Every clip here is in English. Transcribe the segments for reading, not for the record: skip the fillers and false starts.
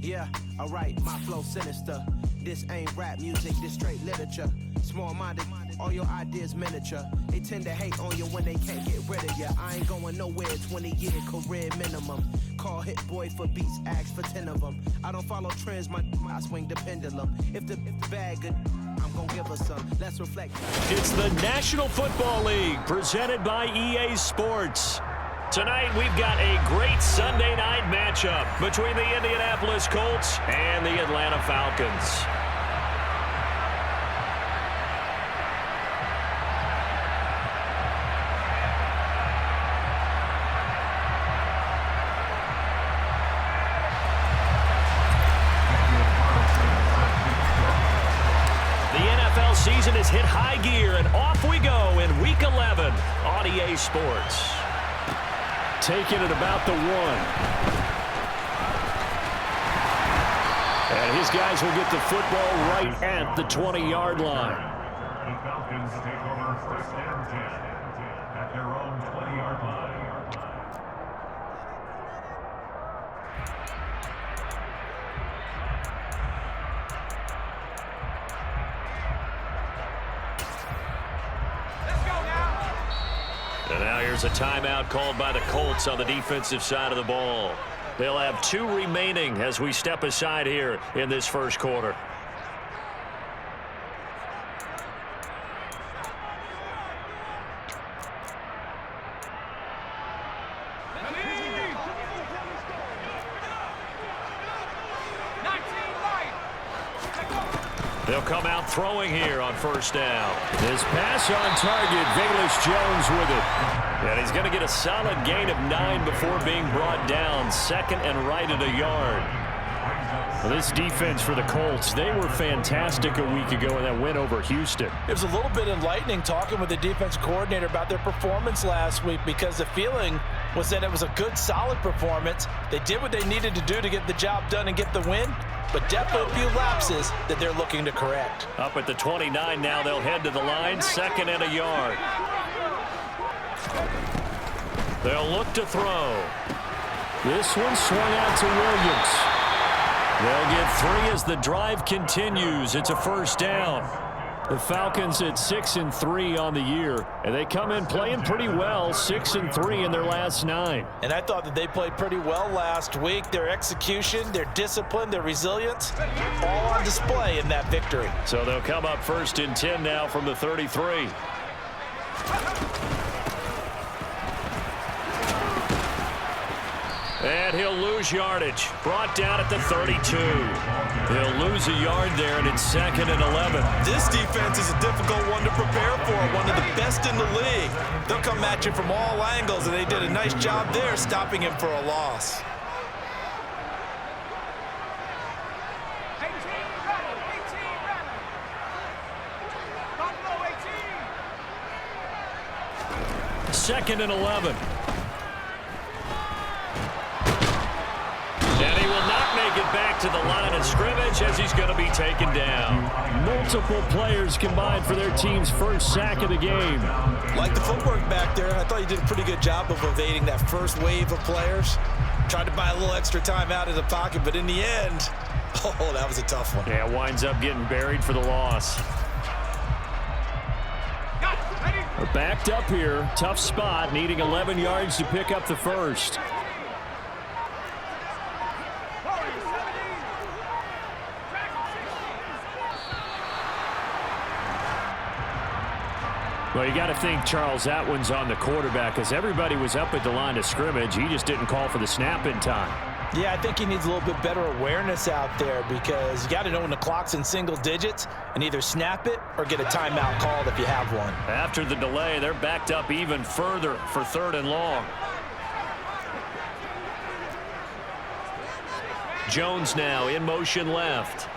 Yeah, alright, my flow sinister. This ain't rap music, this straight literature. Small-minded, all your ideas miniature. They tend to hate on you when they can't get rid of you. I ain't going nowhere, 20-year career minimum. Call Hit Boy for beats, ask for 10 of them. I don't follow trends, I swing the pendulum. If the bag good, I'm gonna give us some. Let's reflect. It's the National Football League presented by EA Sports. Tonight we've got a great Sunday night matchup between the Indianapolis Colts and the Atlanta Falcons. Season has hit high gear, and off we go in Week 11 on EA Sports. Taking it about the 1. And his guys will get the football right at the 20-yard line. The Falcons take over first and 10 at their own 20-yard line. And now here's a timeout called by the Colts on the defensive side of the ball. They'll have 2 remaining as we step aside here in this first quarter. They'll come out throwing here on first down. His pass on target, Velus Jones with it. And he's going to get a solid gain of 9 before being brought down. Second and right at a yard. Well, this defense for the Colts, they were fantastic a week ago in that win over Houston. It was a little bit enlightening talking with the defense coordinator about their performance last week, because the feeling was that it was a good, solid performance. They did what they needed to do to get the job done and get the win, but definitely a few lapses that they're looking to correct. Up at the 29 now, they'll head to the line, second and a yard. They'll look to throw. This one swung out to Williams. They'll get 3 as the drive continues. It's a first down. The Falcons at 6-3 on the year, and they come in playing pretty well, 6-3 in their last 9. And I thought that they played pretty well last week. Their execution, their discipline, their resilience, all on display in that victory. So they'll come up first and 10 now from the 33. And he'll lose yardage. Brought down at the 32. He'll lose a yard there, and it's second and 11. This defense is a difficult one to prepare for, one of the best in the league. They'll come at you from all angles, and they did a nice job there stopping him for a loss. Second and 11. And he will not make it back to the line of scrimmage as he's going to be taken down. Multiple players combined for their team's first sack of the game. Like the footwork back there, I thought you did a pretty good job of evading that first wave of players. Tried to buy a little extra time out of the pocket, but in the end, oh, that was a tough one. Yeah, winds up getting buried for the loss. We're backed up here. Tough spot, needing 11 yards to pick up the first. Well, you got to think, Charles, that one's on the quarterback, because everybody was up at the line of scrimmage. He just didn't call for the snap in time. Yeah, I think he needs a little bit better awareness out there, because you got to know when the clock's in single digits and either snap it or get a timeout called if you have one. After the delay, they're backed up even further for third and long. Jones now in motion left.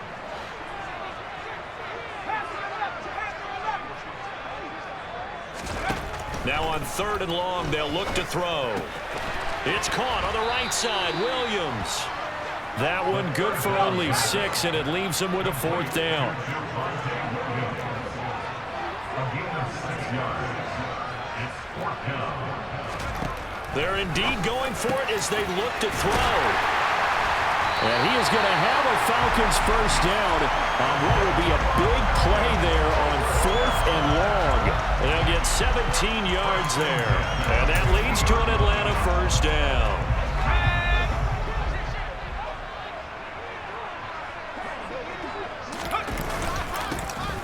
Now on third and long, they'll look to throw. It's caught on the right side. Williams. That one good for only 6, and it leaves him with a fourth down. They're indeed going for it as they look to throw. And he is going to have a Falcons first down on what will be a big play there on 4th and long. They'll get 17 yards there. And that leads to an Atlanta first down.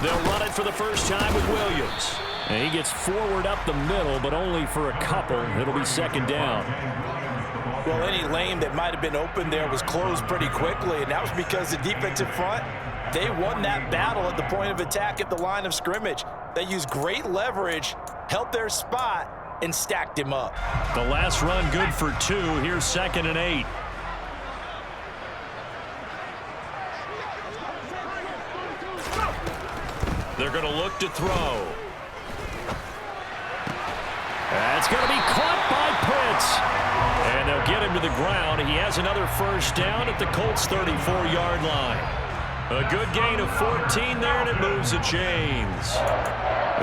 They'll run it for the first time with Williams. And he gets forward up the middle, but only for a couple. It'll be second down. Well, any lane that might have been open there was closed pretty quickly, and that was because the defensive front, they won that battle at the point of attack at the line of scrimmage. They used great leverage, held their spot, and stacked him up. The last run good for 2. Here's 2nd and 8. They're going to look to throw. That's going to be caught by Pitts. And they'll get him to the ground. He has another first down at the Colts 34-yard line. A good gain of 14 there, and it moves the chains.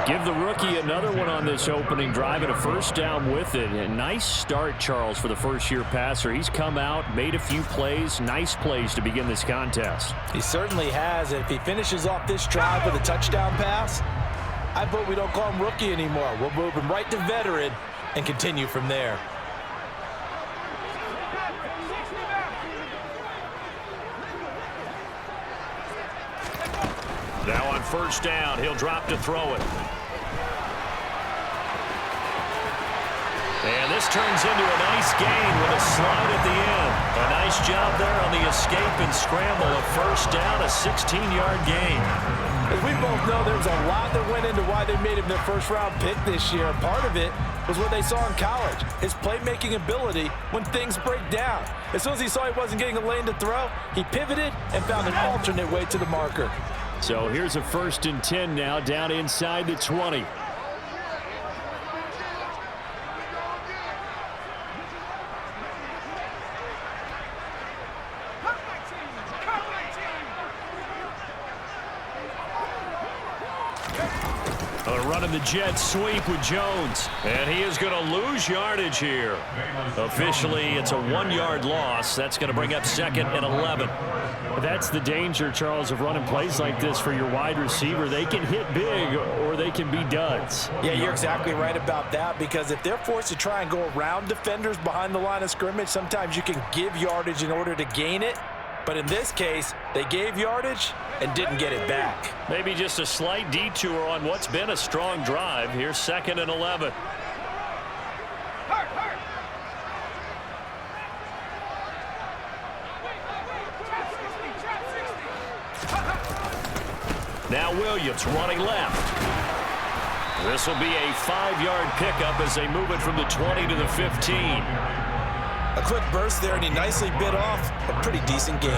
Give the rookie another one on this opening drive and a first down with it. A nice start, Charles, for the first-year passer. He's come out, made a few plays, nice plays to begin this contest. He certainly has, and if he finishes off this drive with a touchdown pass, I vote we don't call him rookie anymore. We'll move him right to veteran and continue from there. Now on first down, he'll drop to throw it. And this turns into a nice gain with a slide at the end. A nice job there on the escape and scramble. A first down, a 16-yard gain. As we both know, there's a lot that went into why they made him their first-round pick this year. Part of it was what they saw in college, his playmaking ability when things break down. As soon as he saw he wasn't getting a lane to throw, he pivoted and found an alternate way to the marker. So here's a 1st and 10 now, down inside the 20. Running the jet sweep with Jones. And he is going to lose yardage here. Officially, it's a 1-yard loss. That's going to bring up 2nd and 11. That's the danger, Charles, of running plays like this for your wide receiver. They can hit big or they can be duds. Yeah, you're exactly right about that, because if they're forced to try and go around defenders behind the line of scrimmage, sometimes you can give yardage in order to gain it. But in this case, they gave yardage and didn't get it back. Maybe just a slight detour on what's been a strong drive. Here's 2nd and 11. Now Williams running left. This will be a 5-yard pickup as they move it from the 20 to the 15. A quick burst there, and he nicely bit off a pretty decent gain.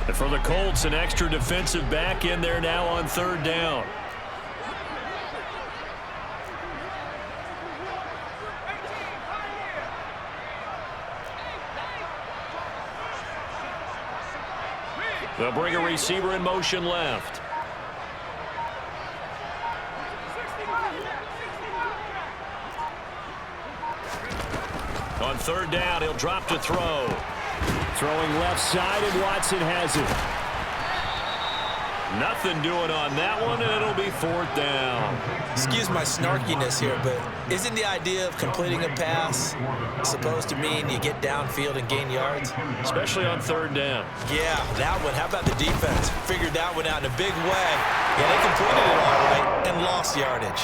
And for the Colts, an extra defensive back in there now on 3rd down. They'll bring a receiver in motion left. On 3rd down, he'll drop to throw. Throwing left side, and Watson has it. Nothing doing on that one, and it'll be 4th down. Excuse my snarkiness here, but isn't the idea of completing a pass supposed to mean you get downfield and gain yards? Especially on 3rd down. Yeah, that one. How about the defense? Figured that one out in a big way. Yeah, they completed it all right and lost yardage.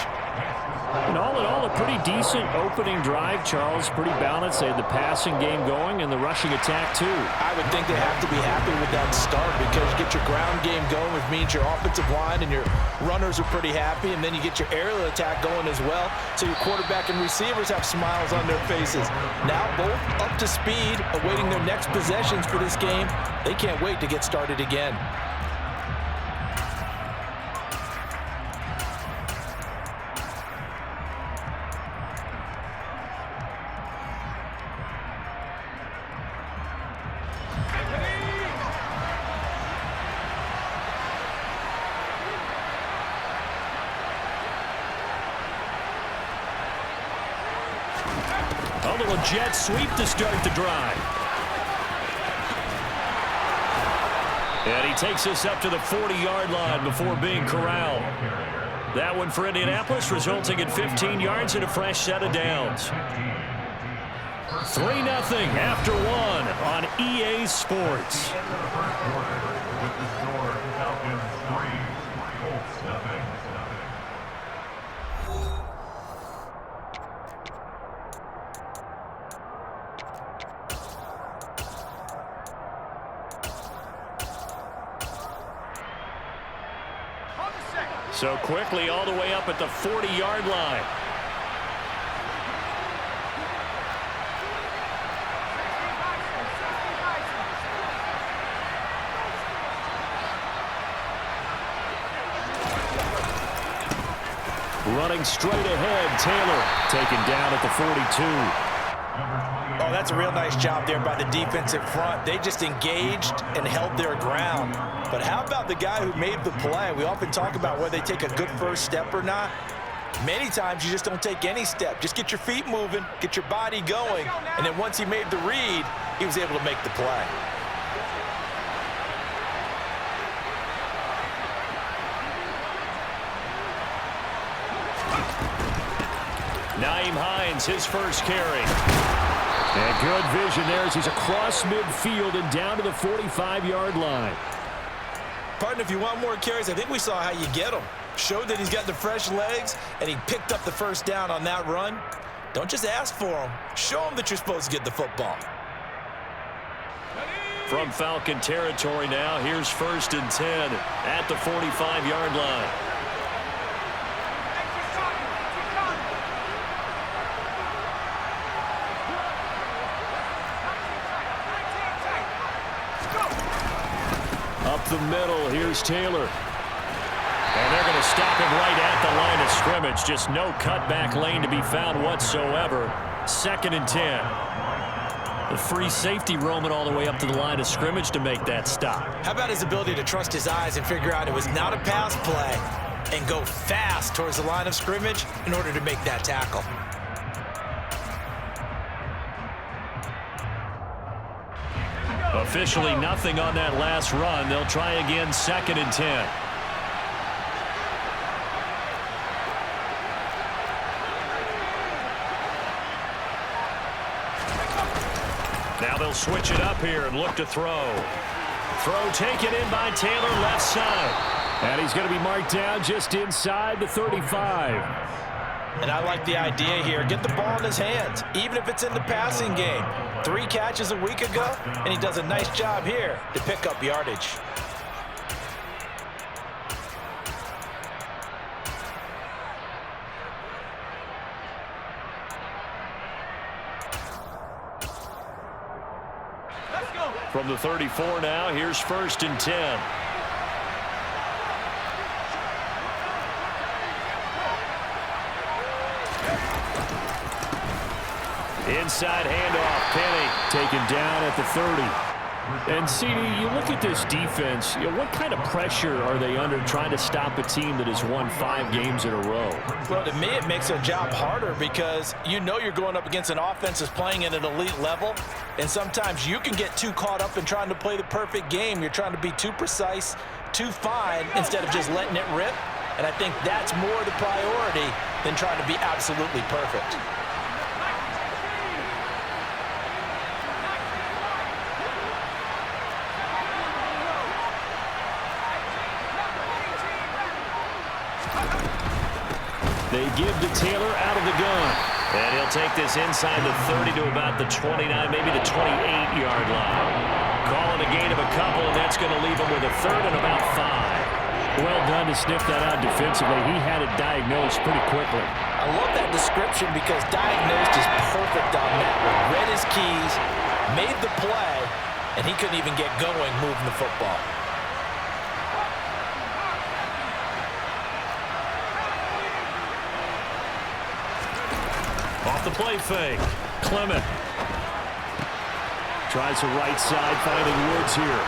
And all in all, a pretty decent opening drive, Charles. Pretty balanced. They had the passing game going and the rushing attack, too. I would think they have to be happy with that start, because you get your ground game going, which means your offensive line and your runners are pretty happy, and then you get your aerial attack going as well, so your quarterback and receivers have smiles on their faces. Now both up to speed, awaiting their next possessions for this game. They can't wait to get started again. little jet sweep to start the drive. And he takes us up to the 40-yard line before being corralled. That one for Indianapolis, resulting in 15 yards and a fresh set of downs. 3-0 after one on EA Sports. With the score, Falcons 3, Colts 0. So quickly all the way up at the 40-yard line. Running straight ahead, Taylor taken down at the 42. Oh, that's a real nice job there by the defensive front. They just engaged and held their ground. But how about the guy who made the play? We often talk about whether they take a good first step or not. Many times you just don't take any step. Just get your feet moving, get your body going, and then once he made the read, he was able to make the play. Nyheim Hines, his first carry. And good vision there as he's across midfield and down to the 45-yard line. Partner, if you want more carries, I think we saw how you get them. Showed that he's got the fresh legs, and he picked up the first down on that run. Don't just ask for them. Show them that you're supposed to get the football. From Falcon territory now, here's 1st and 10 at the 45-yard line. Up the middle, here's Taylor. And they're going to stop him right at the line of scrimmage. Just no cutback lane to be found whatsoever. 2nd and 10. The free safety roaming all the way up to the line of scrimmage to make that stop. How about his ability to trust his eyes and figure out it was not a pass play and go fast towards the line of scrimmage in order to make that tackle. Officially nothing on that last run. They'll try again 2nd and 10. Now they'll switch it up here and look to throw. Throw taken in by Taylor, left side. And he's going to be marked down just inside the 35. And I like the idea here. Get the ball in his hands, even if it's in the passing game. 3 catches a week ago, and he does a nice job here to pick up yardage. Let's go. From the 34 now, here's 1st and 10. Inside handoff, Penny taken down at the 30. And CD, you look at this defense, what kind of pressure are they under trying to stop a team that has won 5 games in a row? Well, to me, it makes their job harder because you know you're going up against an offense that's playing at an elite level, and sometimes you can get too caught up in trying to play the perfect game. You're trying to be too precise, too fine, instead of just letting it rip. And I think that's more the priority than trying to be absolutely perfect. They give to Taylor out of the gun. And he'll take this inside the 30 to about the 29, maybe the 28-yard line. Calling a gain of a couple, and that's going to leave him with a 3rd and about 5. Well done to sniff that out defensively. He had it diagnosed pretty quickly. I love that description because diagnosed is perfect on that one. Read his keys, made the play, and he couldn't even get going moving the football. Off the play fake. Clement tries the right side, finding Woods here.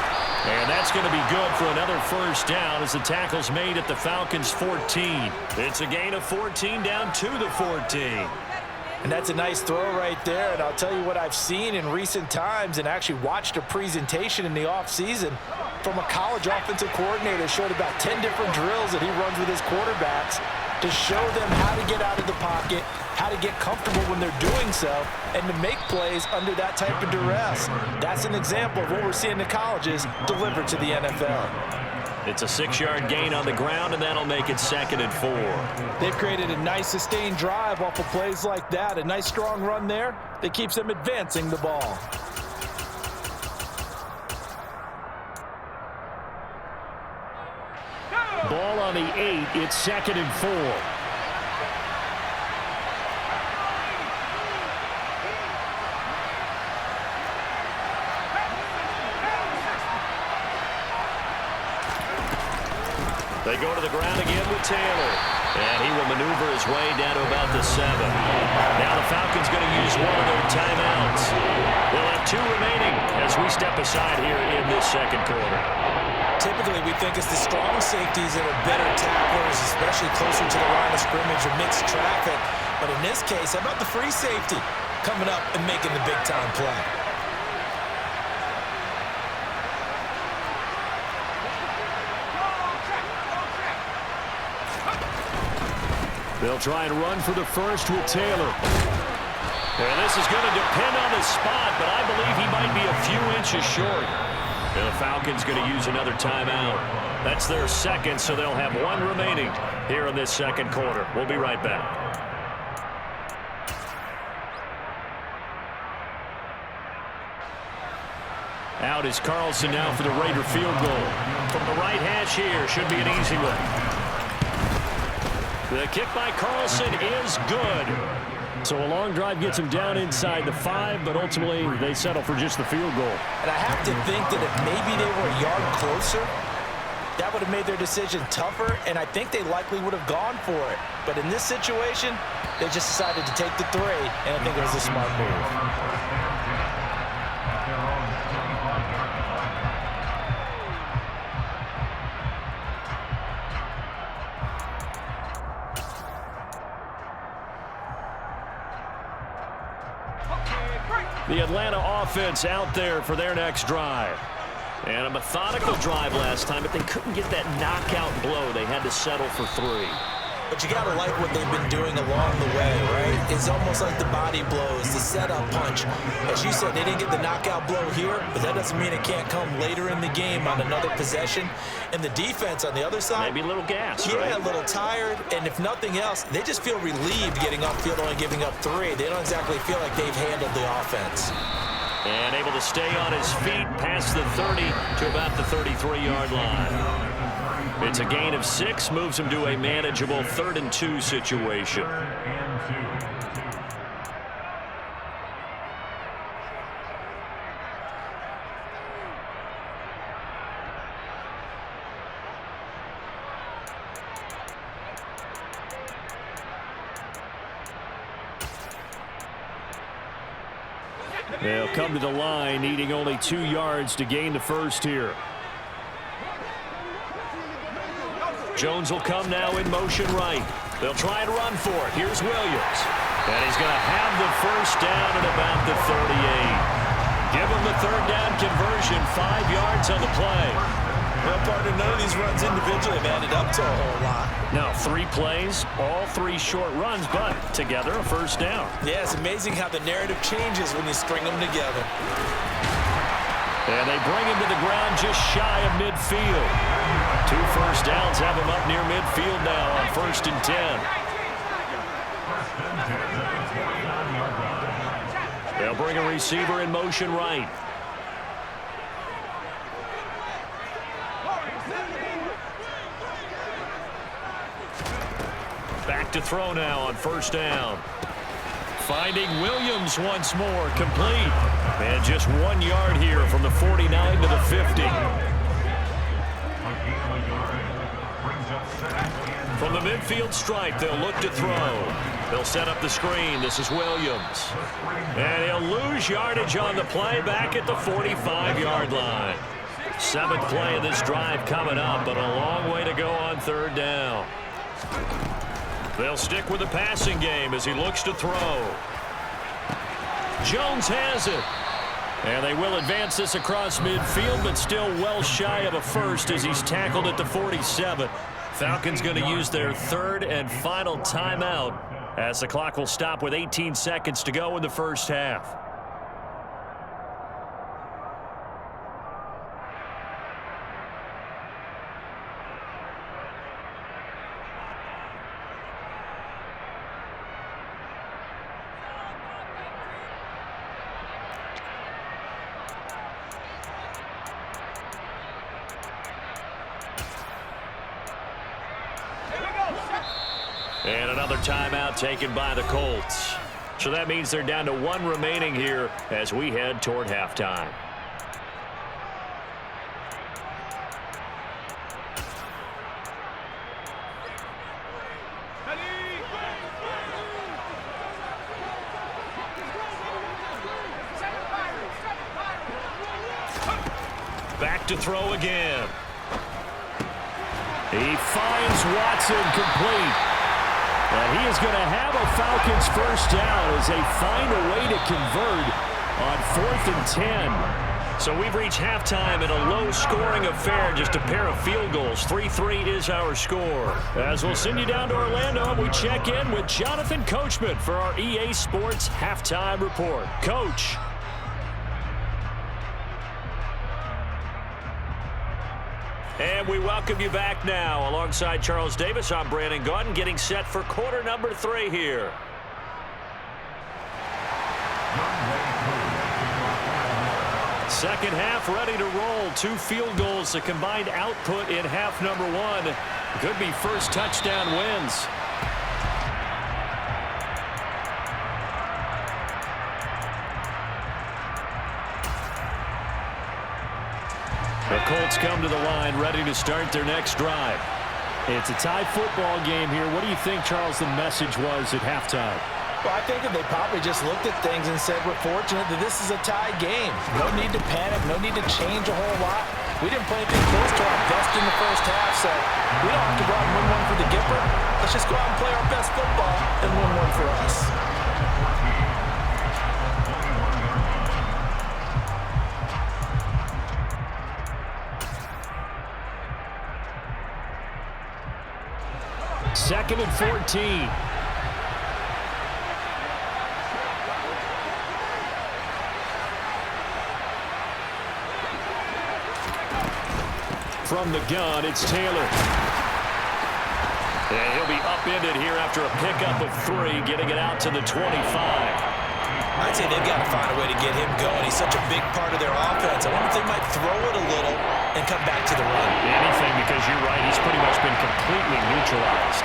And that's going to be good for another 1st down as the tackle's made at the Falcons' 14. It's a gain of 14 down to the 14. And that's a nice throw right there. And I'll tell you what I've seen in recent times and actually watched a presentation in the offseason from a college offensive coordinator. Showed about 10 different drills that he runs with his quarterbacks to show them how to get out of the pocket, how to get comfortable when they're doing so, and to make plays under that type of duress. That's an example of what we're seeing in the colleges delivered to the NFL. It's a 6-yard gain on the ground, and that'll make it 2nd and 4. They've created a nice sustained drive off of plays like that. A nice strong run there that keeps them advancing the ball. Ball on the 8. It's 2nd and 4. They go to the ground again with Taylor. And he will maneuver his way down to about the 7. Now the Falcons going to use one of their timeouts. They'll have 2 remaining as we step aside here in this 2nd quarter. Typically, we think it's the strong safeties that are better tacklers, especially closer to the line of scrimmage or mixed traffic. But in this case, how about the free safety coming up and making the big-time play? They'll try and run for the first with Taylor. And this is going to depend on the spot, but I believe he might be a few inches short. And the Falcons going to use another timeout. That's their 2nd, so they'll have 1 remaining here in this 2nd quarter. We'll be right back. Out is Carlson now for the Raider field goal. From the right hash here, should be an easy one. The kick by Carlson is good. So a long drive gets him down inside the 5, but ultimately they settle for just the field goal. And I have to think that if maybe they were a yard closer, that would have made their decision tougher, and I think they likely would have gone for it. But in this situation, they just decided to take the 3, and I think it was a smart move. The Atlanta offense out there for their next drive. And a methodical drive last time, but they couldn't get that knockout blow. They had to settle for 3. But you got to like what they've been doing along the way, right? It's almost like the body blows, the setup punch. As you said, they didn't get the knockout blow here, but that doesn't mean it can't come later in the game on another possession. And the defense on the other side, maybe a little gas, yeah, right? A little tired. And if nothing else, they just feel relieved getting upfield, only giving up 3. They don't exactly feel like they've handled the offense. And able to stay on his feet past the 30 to about the 33-yard line. It's a gain of 6, moves him to a manageable 3rd and 2 situation. They'll come to the line, needing only 2 yards to gain the first here. Jones will come now in motion right. They'll try and run for it. Here's Williams. And he's going to have the first down at about the 38. Give him the 3rd down conversion, 5 yards on the play. Well, partner, none of these runs individually have added up to a whole lot. Now, 3 plays, all 3 short runs, but together a first down. Yeah, it's amazing how the narrative changes when you string them together. And they bring him to the ground just shy of midfield. 2 first downs have him up near midfield now on 1st and 10. They'll bring a receiver in motion right. Back to throw now on 1st down. Finding Williams once more, complete. And just 1 yard here from the 49 to the 50. From the midfield stripe, they'll look to throw. They'll set up the screen. This is Williams. And he'll lose yardage on the play back at the 45-yard line. 7th play of this drive coming up, but a long way to go on 3rd down. They'll stick with the passing game as he looks to throw. Jones has it. And they will advance this across midfield, but still well shy of a first as he's tackled at the 47. Falcons going to use their third and final timeout as the clock will stop with 18 seconds to go in the first half. And another timeout taken by the Colts. So that means they're down to one remaining here as we head toward halftime. Back to throw again. He finds Watson complete. And he is going to have a Falcons first down as they find a way to convert on 4th and 10. So we've reached halftime in a low-scoring affair, just a pair of field goals. 3-3 is our score. As we'll send you down to Orlando, we check in with Jonathan Coachman for our EA Sports Halftime Report. Coach. And we welcome you back now. Alongside Charles Davis, I'm Brandon Gaudin, getting set for quarter number 3 here. Second half ready to roll. 2 field goals, the combined output in half number 1. Could be first touchdown wins. The Colts come to the line, ready to start their next drive. It's a tie football game here. What do you think, Charles, the message was at halftime? Well, I think that they probably just looked at things and said, we're fortunate that this is a tie game. No need to panic, no need to change a whole lot. We didn't play anything close to our best in the first half, so we don't have to go out and win one for the Gipper. Let's just go out and play our best football and win one for us. Second and 14. From the gun, it's Taylor. And he'll be upended here after a pickup of 3, getting it out to the 25. I'd say they've got to find a way to get him going. He's such a big part of their offense. I wonder if they might throw it a little and come back to the run. Anything, because you're right, he's pretty much been completely neutralized.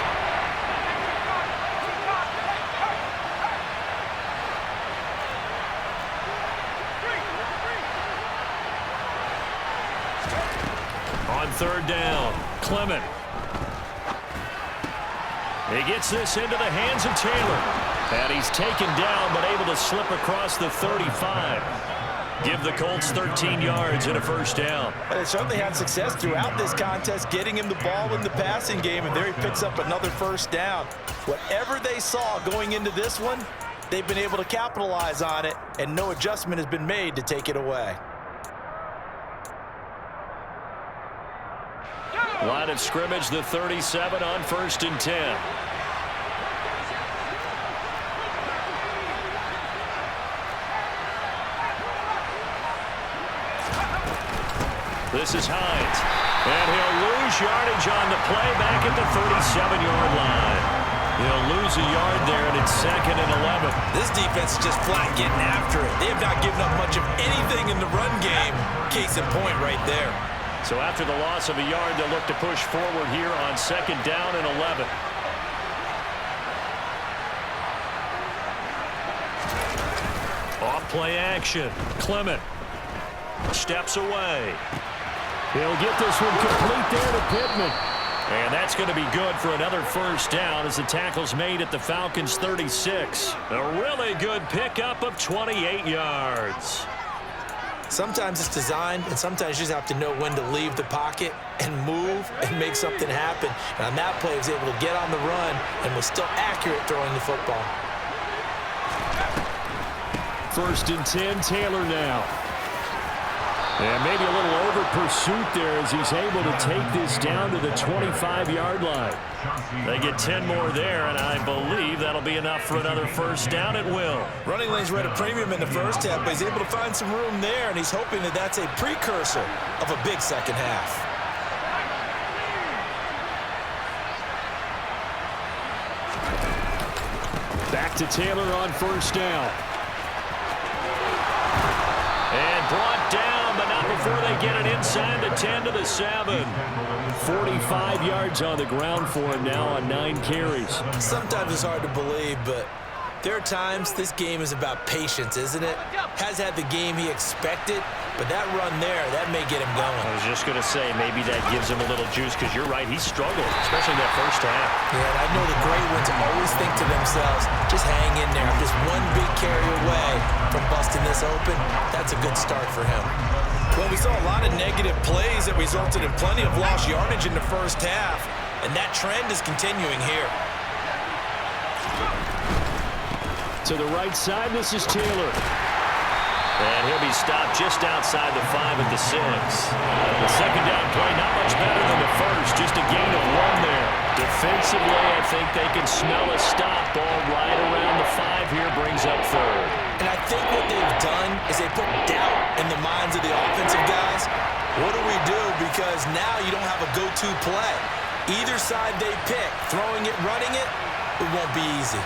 On third down, Clement. He gets this into the hands of Taylor. And he's taken down, but able to slip across the 35. Give the Colts 13 yards and a first down. They certainly had success throughout this contest, getting him the ball in the passing game, and there he picks up another first down. Whatever they saw going into this one, they've been able to capitalize on it, and no adjustment has been made to take it away. Line of scrimmage, the 37 on 1st and 10. This is Hines. And he'll lose yardage on the play back at the 37-yard line. He'll lose a yard there, and it's 2nd and 11. This defense is just flat getting after it. They have not given up much of anything in the run game. Case in point right there. So after the loss of a yard, they'll look to push forward here on 2nd down and 11. Off play action. Clement steps away. He'll get this one complete there to Pittman. And that's going to be good for another first down as the tackle's made at the Falcons' 36. A really good pickup of 28 yards. Sometimes it's designed, and sometimes you just have to know when to leave the pocket and move and make something happen. And on that play, he was able to get on the run and was still accurate throwing the football. 1st and 10, Taylor now. And maybe a little over pursuit there as he's able to take this down to the 25-yard line. They get 10 more there, and I believe that'll be enough for another 1st down at will. Running lanes were at a premium in the first half, but he's able to find some room there, and he's hoping that that's a precursor of a big second half. Back to Taylor on 1st down. And brought down, but not before they get it inside the 10 to the 7. 45 yards on the ground for him now on 9 carries. Sometimes it's hard to believe, but there are times this game is about patience, isn't it? Has had the game he expected, but that run there, that may get him going. I was just going to say, maybe that gives him a little juice, because you're right, he struggled, especially in that first half. Yeah, and I know the great ones always think to themselves, just hang in there. I'm just one big carry away from busting this open. That's a good start for him. Well, we saw a lot of negative plays that resulted in plenty of lost yardage in the first half, and that trend is continuing here. To the right side, this is Taylor. And he'll be stopped just outside the 5 at the 6. The second down play, not much better than the first, just a gain of 1 there. Defensively, I think they can smell a stop. Ball right around the 5 here, brings up 3rd. And I think what they've done is they put doubt in the minds of the offensive guys. What do we do? Because now you don't have a go-to play. Either side they pick, throwing it, running it, it won't be easy.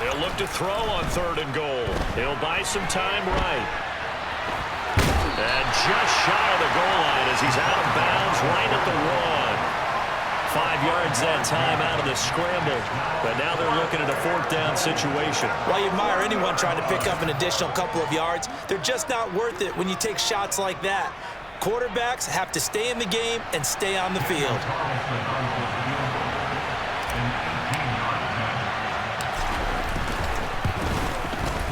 They'll look to throw on 3rd and goal. He'll buy some time right. And just shy of the goal line as he's out of bounds right at the 1. 5 yards that time out of the scramble. But now they're looking at a 4th down situation. While you admire anyone trying to pick up an additional couple of yards, they're just not worth it when you take shots like that. Quarterbacks have to stay in the game and stay on the field.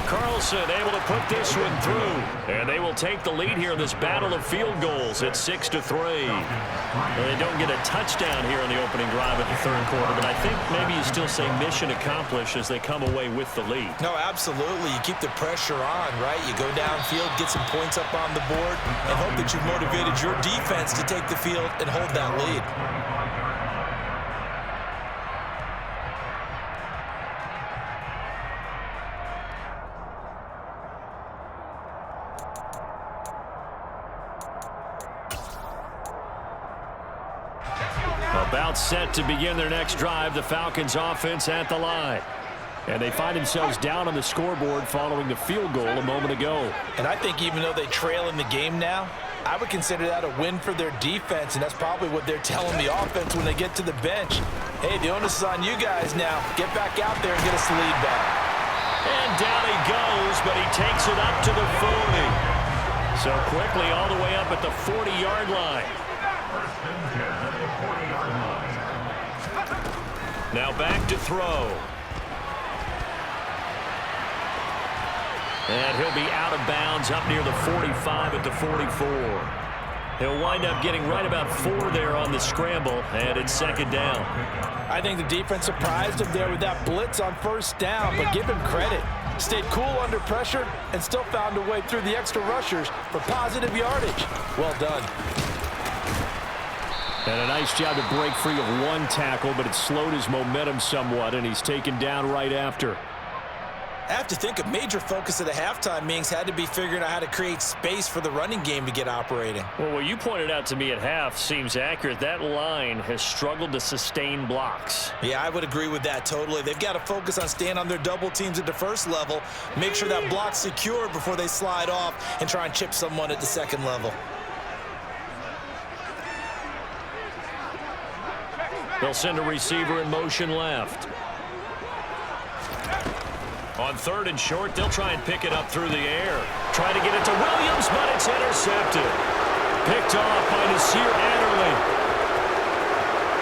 Carlson able to put this one through. And they will take the lead here in this battle of field goals at 6-3. Well, they don't get a touchdown here in the opening drive of the 3rd quarter, but I think maybe you still say mission accomplished as they come away with the lead. No, absolutely. You keep the pressure on, right? You go downfield, get some points up on the board, and hope that you've motivated your defense to take the field and hold that lead. About set to begin their next drive, the Falcons offense at the line. And they find themselves down on the scoreboard following the field goal a moment ago. And I think even though they trail in the game now, I would consider that a win for their defense, and that's probably what they're telling the offense when they get to the bench. Hey, the onus is on you guys now. Get back out there and get us the lead back. And down he goes, but he takes it up to the 40. So quickly all the way up at the 40-yard line. Now back to throw. And he'll be out of bounds up near the 45 at the 44. He'll wind up getting right about 4 there on the scramble, and it's 2nd down. I think the defense surprised him there with that blitz on 1st down, but give him credit. Stayed cool under pressure and still found a way through the extra rushers for positive yardage. Well done. And a nice job to break free of 1 tackle, but it slowed his momentum somewhat, and he's taken down right after. I have to think a major focus of the halftime meetings had to be figuring out how to create space for the running game to get operating. Well, what you pointed out to me at half seems accurate. That line has struggled to sustain blocks. Yeah, I would agree with that totally. They've got to focus on staying on their double teams at the first level, make sure that block's secure before they slide off and try and chip someone at the second level. They'll send a receiver in motion left. On 3rd and short, they'll try and pick it up through the air. Try to get it to Williams, but it's intercepted. Picked off by Nasir Adderley.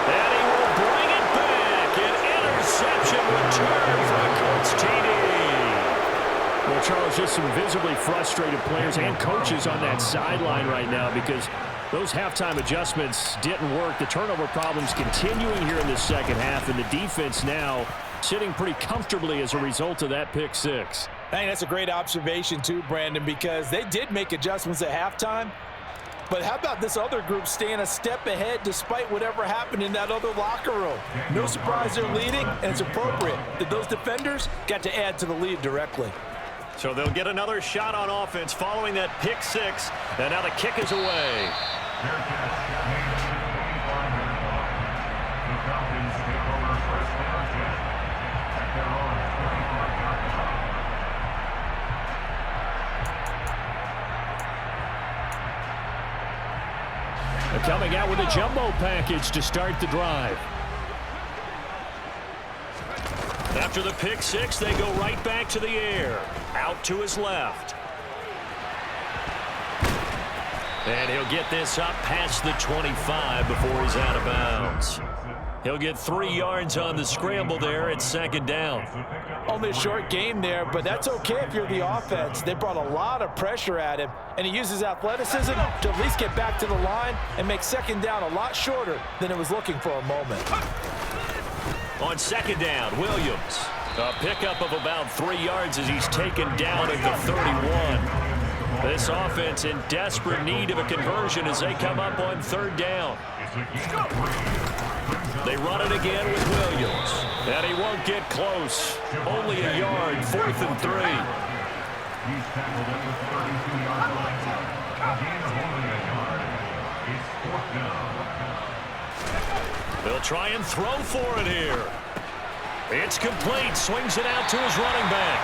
And he will bring it back. An interception return for Colts TD. Well, Charles, just some visibly frustrated players and coaches on that sideline right now because those halftime adjustments didn't work. The turnover problems continuing here in the second half, and the defense now sitting pretty comfortably as a result of that pick six. I think that's a great observation too, Brandon, because they did make adjustments at halftime. But how about this other group staying a step ahead despite whatever happened in that other locker room? No surprise they're leading, and it's appropriate that those defenders got to add to the lead directly. So they'll get another shot on offense following that pick six, and now the kick is away. Coming out with a jumbo package to start the drive. After the pick six, they go right back to the air. Out to his left. And he'll get this up past the 25 before he's out of bounds. He'll get 3 yards on the scramble there at second down. Only a short game there, but that's okay if you're the offense. They brought a lot of pressure at him, and he uses athleticism to at least get back to the line and make second down a lot shorter than it was looking for a moment. On second down, Williams. A pickup of about 3 yards as he's taken down at the 31. This offense in desperate need of a conversion as they come up on third down. They run it again with Williams. And he won't get close. Only a yard, 4th and 3. He's tackled at the 32-yard line. A gain of only a yard. It's 4th down. They'll try and throw for it here. It's complete. Swings it out to his running back.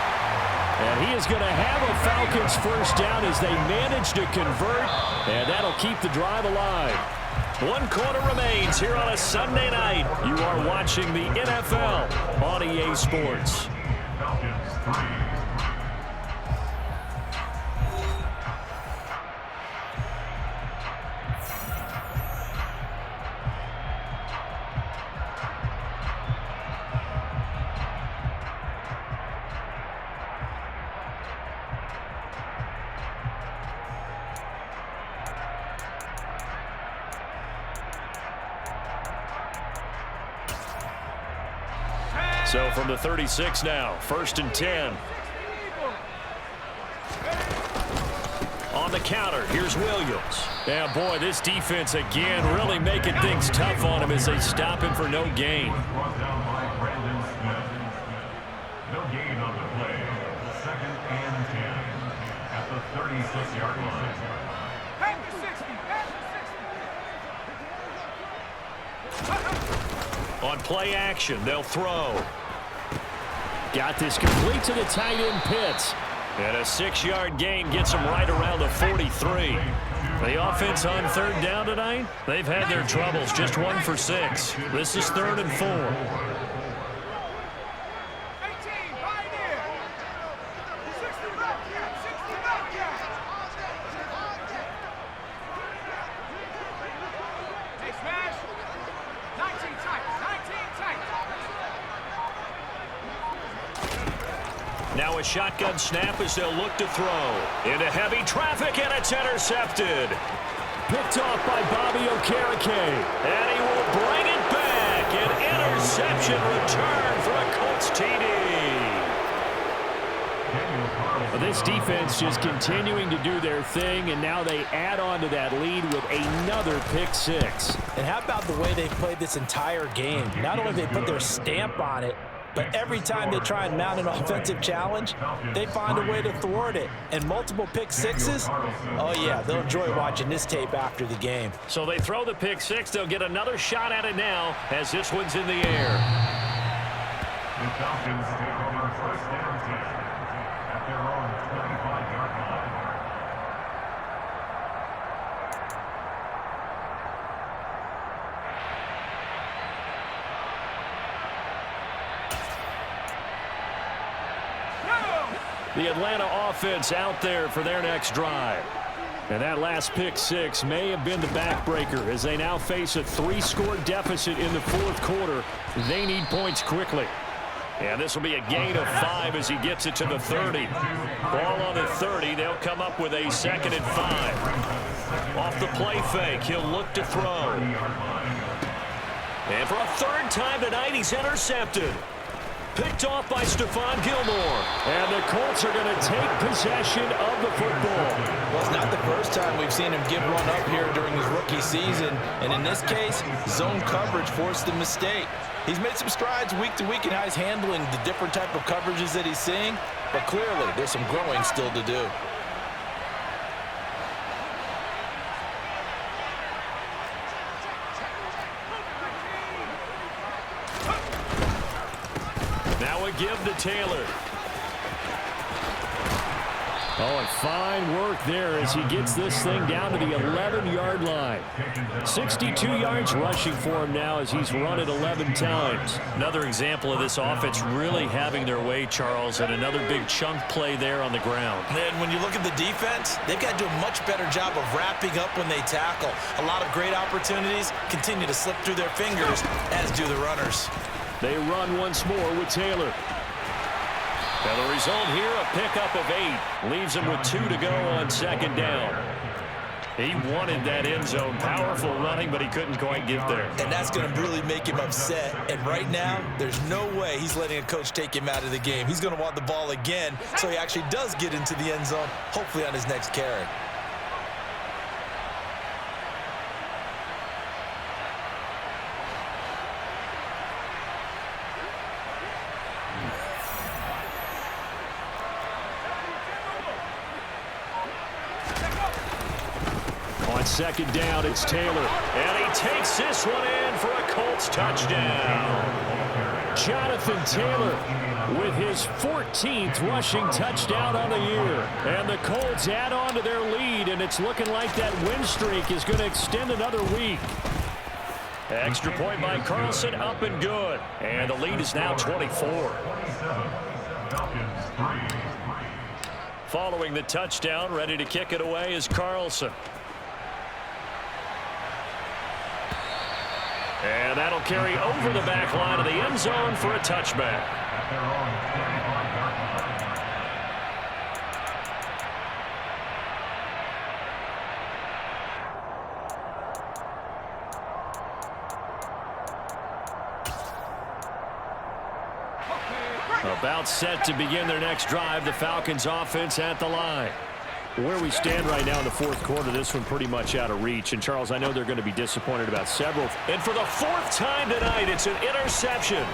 And he is going to have a Falcons first down as they manage to convert. And that'll keep the drive alive. 1 quarter remains here on a Sunday night. You are watching the NFL on EA Sports. Falcons 3. So from the 36 now, 1st and 10. On the counter, here's Williams. Yeah, boy, this defense again really making things tough on him as they stop him for no gain. Brought down by Brandon Smith. No gain on the play. 2nd and 10 at the 36-yard line. On play action, they'll throw. Got this complete to the tight end Pitts. And a 6-yard gain gets them right around the 43. The offense on third down tonight, they've had their troubles. Just 1 for 6. This is 3rd and 4. Now a shotgun snap as they'll look to throw. Into heavy traffic, and it's intercepted. Picked off by Bobby Okereke. And he will bring it back. An interception return for a Colts TD. This defense just continuing to do their thing, and now they add on to that lead with another pick six. And how about the way they played this entire game? Not only did they put their stamp on it, but every time they try and mount an offensive challenge, they find a way to thwart it. And multiple pick sixes, oh yeah, they'll enjoy watching this tape after the game. So they throw the pick six. They'll get another shot at it now as this one's in the air. The Falcons take over 1st and 10 at their own 25-yard line. The Atlanta offense out there for their next drive. And that last pick six may have been the backbreaker as they now face a 3-score deficit in the 4th quarter. They need points quickly. And this will be a gain of 5 as he gets it to the 30. Ball on the 30. They'll come up with a 2nd and 5. Off the play fake, he'll look to throw. And for a 3rd time tonight, he's intercepted. Picked off by Stephon Gilmore. And the Colts are going to take possession of the football. Well, it's not the first time we've seen him give one up here during his rookie season. And in this case, zone coverage forced the mistake. He's made some strides week to week in how he's handling the different type of coverages that he's seeing. But clearly, there's some growing still to do. Now a give to Taylor. Oh, and fine work there as he gets this thing down to the 11-yard line. 62 yards rushing for him now as he's run it 11 times. Another example of this offense really having their way, Charles, and another big chunk play there on the ground. And when you look at the defense, they've got to do a much better job of wrapping up when they tackle. A lot of great opportunities continue to slip through their fingers, as do the runners. They run once more with Taylor. And the result here, a pickup of 8. Leaves him with 2 to go on 2nd down. He wanted that end zone. Powerful running, but he couldn't quite get there. And that's going to really make him upset. And right now, there's no way he's letting a coach take him out of the game. He's going to want the ball again, so he actually does get into the end zone, hopefully on his next carry. On 2nd down, it's Taylor. And he takes this one in for a Colts touchdown. Jonathan Taylor with his 14th rushing touchdown on the year. And the Colts add on to their lead, and it's looking like that win streak is going to extend another week. Extra point by Carlson, up and good. And the lead is now 24. Following the touchdown, ready to kick it away is Carlson. And that'll carry over the back line of the end zone for a touchback. About set to begin their next drive, the Falcons offense at the line. Where we stand right now in the 4th quarter, this one pretty much out of reach. And, Charles, I know they're going to be disappointed about several. And for the 4th time tonight, it's an interception.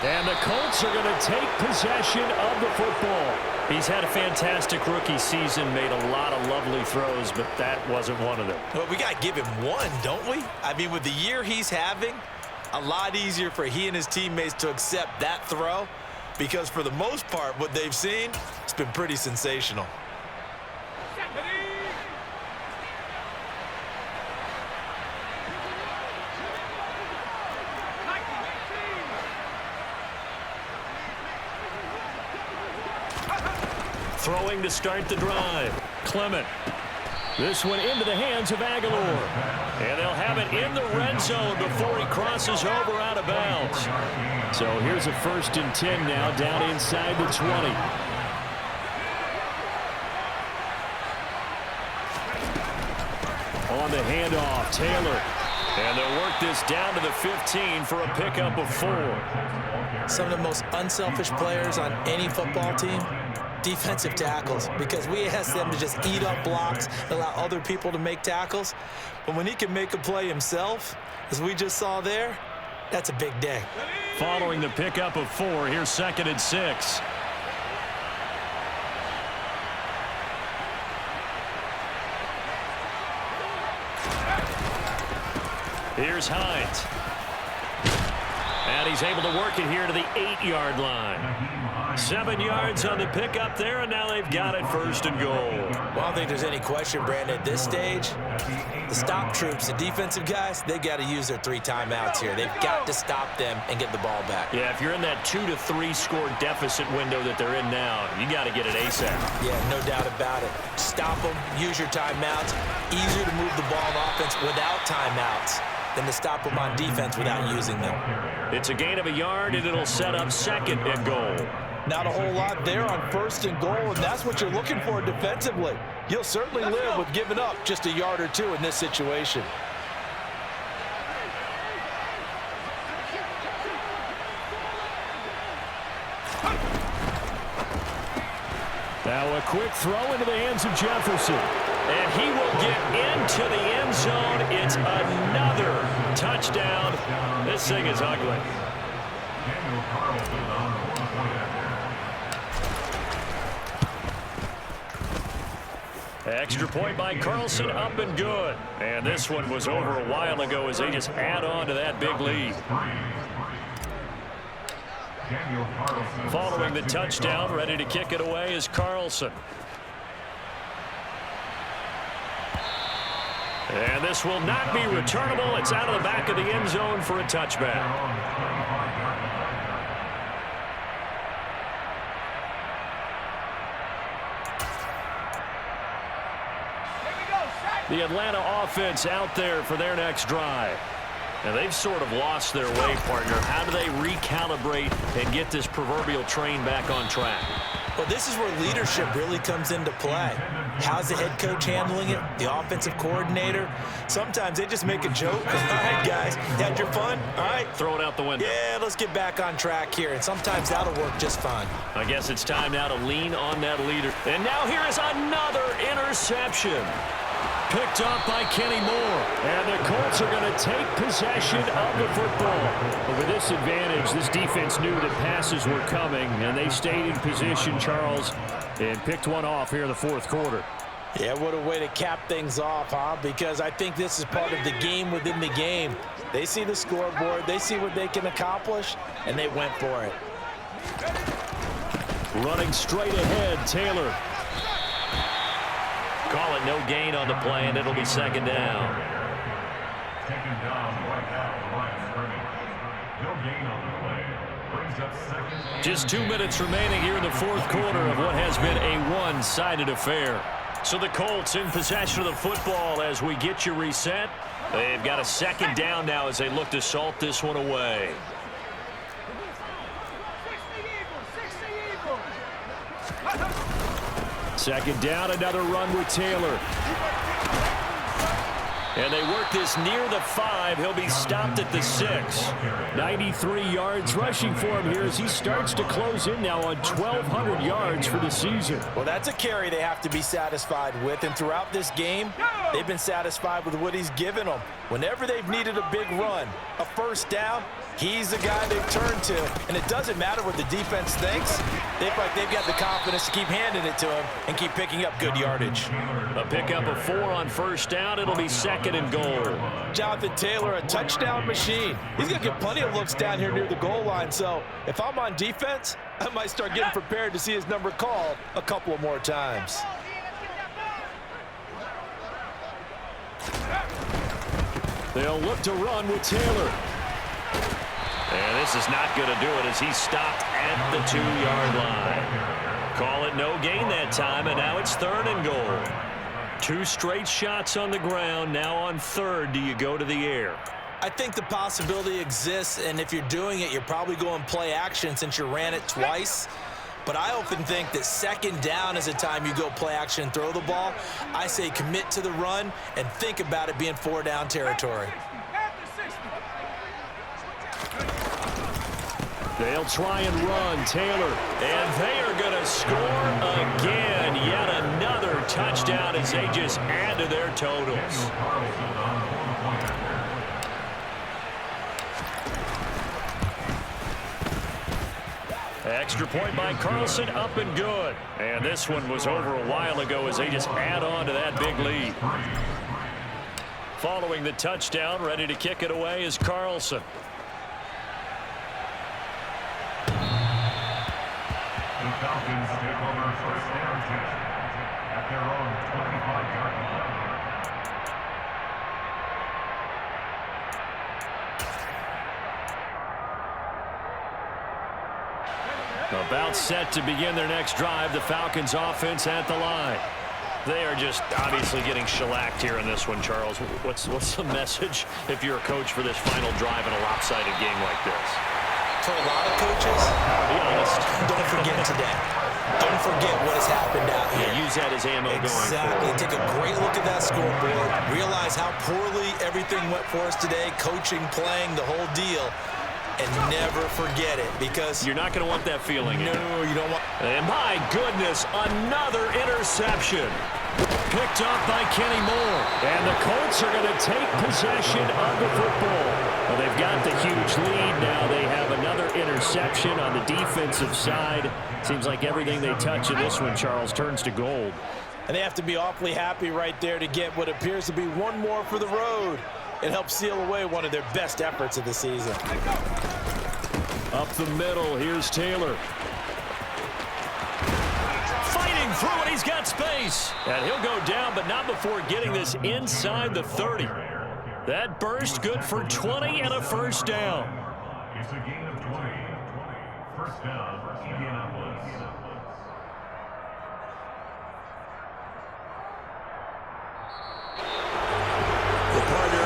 And the Colts are going to take possession of the football. He's had a fantastic rookie season, made a lot of lovely throws, but that wasn't one of them. Well, we got to give him one, don't we? I mean, with the year he's having, a lot easier for he and his teammates to accept that throw, because for the most part, what they've seen, it's been pretty sensational. Throwing to start the drive. Clement. This one into the hands of Aguilar. And they'll have it in the red zone before he crosses over out of bounds. So here's a 1st and 10 now down inside the 20. On the handoff, Taylor. And they'll work this down to the 15 for a pickup of 4. Some of the most unselfish players on any football team, defensive tackles, because we ask them to just eat up blocks, allow other people to make tackles. But when he can make a play himself, as we just saw there, that's a big day. Following the pickup of 4, here's 2nd and 6. Here's Hines. And he's able to work it here to the 8-yard line. 7 yards on the pickup there, and now they've got it 1st and goal. Well, I don't think there's any question, Brandon, at this stage, the stop troops, the defensive guys, they got to use their 3 timeouts here. They've got to stop them and get the ball back. Yeah, if you're in that 2 to 3 score deficit window that they're in now, you got to get it ASAP. Yeah, no doubt about it. Stop them, use your timeouts. Easier to move the ball on offense without timeouts than to stop them on defense without using them. It's a gain of a yard, and it'll set up 2nd and goal. Not a whole lot there on 1st and goal, and that's what you're looking for defensively. You'll certainly live with giving up just a yard or 2 in this situation. Now a quick throw into the hands of Jefferson. And he will get into the end zone. It's another touchdown. This thing is ugly. Extra point by Carlson, up and good. And this one was over a while ago as they just add on to that big lead. Following the touchdown, ready to kick it away is Carlson. And this will not be returnable. It's out of the back of the end zone for a touchback. The Atlanta offense out there for their next drive. And they've sort of lost their way, partner. How do they recalibrate and get this proverbial train back on track? Well, this is where leadership really comes into play. How's the head coach handling it? The offensive coordinator? Sometimes they just make a joke. All right, guys, had your fun? All right. Throw it out the window. Yeah, let's get back on track here. And sometimes that'll work just fine. I guess it's time now to lean on that leader. And now here is another interception. Picked up by Kenny Moore. And the Colts are going to take possession of the football. With this advantage, this defense knew that passes were coming, and they stayed in position, Charles, and picked one off here in the 4th quarter. Yeah, what a way to cap things off, huh? Because I think this is part of the game within the game. They see the scoreboard, they see what they can accomplish, and they went for it. Running straight ahead, Taylor. Call it no gain on the play, and it'll be 2nd down. Taken down right at the line of scrimmage. No gain on the play. Brings up 2nd. Just 2 minutes remaining here in the 4th quarter of what has been a one-sided affair. So the Colts in possession of the football as we get you reset. They've got a 2nd down now as they look to salt this one away. Second down, another run with Taylor. And they work this near the 5. He'll be stopped at the 6. 93 yards rushing for him here as he starts to close in now on 1,200 yards for the season. Well, that's a carry they have to be satisfied with. And throughout this game, they've been satisfied with what he's given them. Whenever they've needed a big run, a 1st down, he's the guy they've turned to. And it doesn't matter what the defense thinks. They feel like they've got the confidence to keep handing it to him and keep picking up good yardage. A pickup of 4 on 1st down. It'll be 2nd and goal. Jonathan Taylor, a touchdown machine. He's going to get plenty of looks down here near the goal line. So if I'm on defense, I might start getting prepared to see his number called a couple of more times. They'll look to run with Taylor. And this is not going to do it as he's stopped at the 2-yard line. Call it no gain that time, and now it's 3rd and goal. 2 straight shots on the ground. Now on 3rd, do you go to the air? I think the possibility exists, and if you're doing it, you're probably going play action since you ran it twice. But I often think that 2nd down is the time you go play action and throw the ball. I say commit to the run and think about it being 4-down territory. They'll try and run, Taylor. And they are going to score again. Yet another touchdown as they just add to their totals. Extra point by Carlson, up and good. And this one was over a while ago as they just add on to that big lead. Following the touchdown, ready to kick it away is Carlson. The Falcons take over 1st and 10 at their own 25-yard line. About set to begin their next drive. The Falcons offense at the line. They are just obviously getting shellacked here in this one, Charles. What's the message if you're a coach for this final drive in a lopsided game like this? For a lot of coaches, Be honest. don't forget today. Don't forget what has happened out here. Yeah, use that as ammo going Exactly. forward. Take a great look at that scoreboard. Realize how poorly everything went for us today. Coaching, playing, the whole deal. And never forget it, because You're not going to want that feeling. no, you don't want. And my goodness, another interception. Picked up by Kenny Moore. And the Colts are going to take possession of the football. Well, they've got the huge lead. Now they have another interception on the defensive side. Seems like everything they touch in this one, Charles, turns to gold. And they have to be awfully happy right there to get what appears to be one more for the road. It helps seal away one of their best efforts of the season. Up the middle, here's Taylor. Fighting through it, he's got space. And he'll go down, but not before getting this inside the 30. That burst good for 20 and a first down. It's a gain of 20. First down, Indianapolis.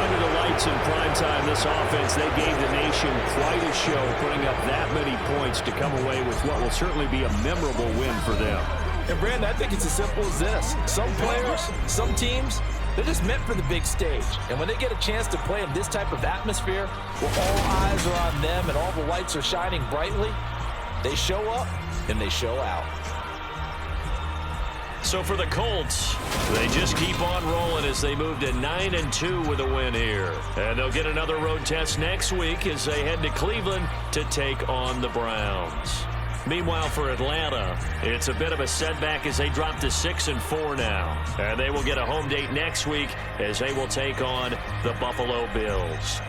Under the lights in prime time, this offense, they gave the nation quite a show, putting up that many points to come away with what will certainly be a memorable win for them. And Brandon, I think it's as simple as this. Some players, some teams, they're just meant for the big stage. And when they get a chance to play in this type of atmosphere, where all eyes are on them and all the lights are shining brightly, they show up and they show out. So for the Colts, they just keep on rolling as they move to 9-2 with a win here. And they'll get another road test next week as they head to Cleveland to take on the Browns. Meanwhile, for Atlanta, it's a bit of a setback as they drop to 6-4 now. And they will get a home date next week as they will take on the Buffalo Bills.